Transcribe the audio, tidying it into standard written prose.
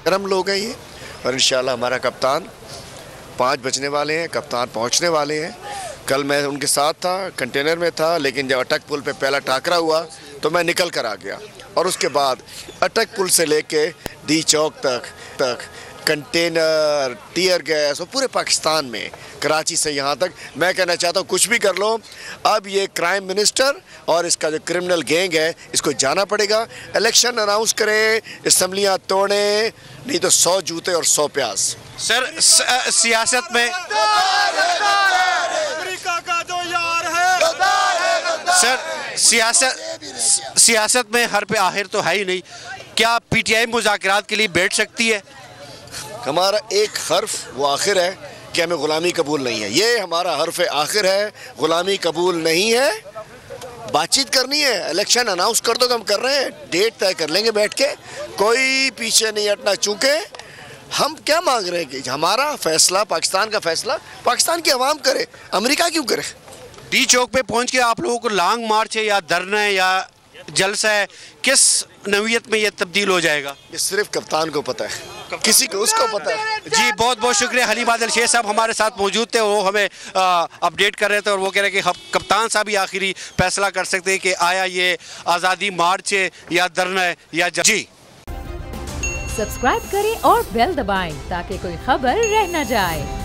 गर्म लोग हैं ये, और इंशाल्लाह हमारा कप्तान 5 बजने वाले हैं, कप्तान पहुंचने वाले हैं। कल मैं उनके साथ था, कंटेनर में था, लेकिन जब अटक पुल पे पहला टाकरा हुआ तो मैं निकल कर आ गया, और उसके बाद अटक पुल से लेके डी चौक तक कंटेनर, टीयर गैस, और पूरे पाकिस्तान में, कराची से यहाँ तक, मैं कहना चाहता हूँ कुछ भी कर लो, अब ये क्राइम मिनिस्टर और इसका जो क्रिमिनल गैंग है इसको जाना पड़ेगा। इलेक्शन अनाउंस करें, असम्बलियाँ तोड़े, नहीं तो 100 जूते और 100 प्याज। सर सियासत में सियासत में हर पे आखिर तो है ही नहीं, क्या पीटीआई मुज़ाकरात के लिए बैठ सकती है? हमारा एक हर्फ वो आखिर है कि हमें ग़ुलामी कबूल नहीं है, ये हमारा हर्फ आखिर है, ग़ुलामी कबूल नहीं है। बातचीत करनी है, इलेक्शन अनाउंस कर दो, हम कर रहे हैं, डेट तय कर लेंगे बैठ के, कोई पीछे नहीं हटना। चूँकि हम क्या मांग रहे हैं कि हमारा फैसला, पाकिस्तान का फैसला पाकिस्तान की आवाम करे, अमेरिका क्यों करे? डी चौक पे पहुंच के आप लोगों को लॉन्ग मार्च है या धरना है या जलसा है, किस नवीयत में ये तब्दील हो जाएगा? ये सिर्फ कप्तान को पता है, किसी को उसको पता है। जी बहुत बहुत शुक्रिया। हलीम आदिल शेख साहब हमारे साथ मौजूद थे, वो हमें अपडेट कर रहे थे, और वो कह रहे हैं कि कप्तान साहब ही आखिरी फैसला कर सकते हैं कि आया ये आज़ादी मार्च है या धरना है या जी। सब्सक्राइब करें और बेल दबाएं ताकि कोई खबर रह न जाए।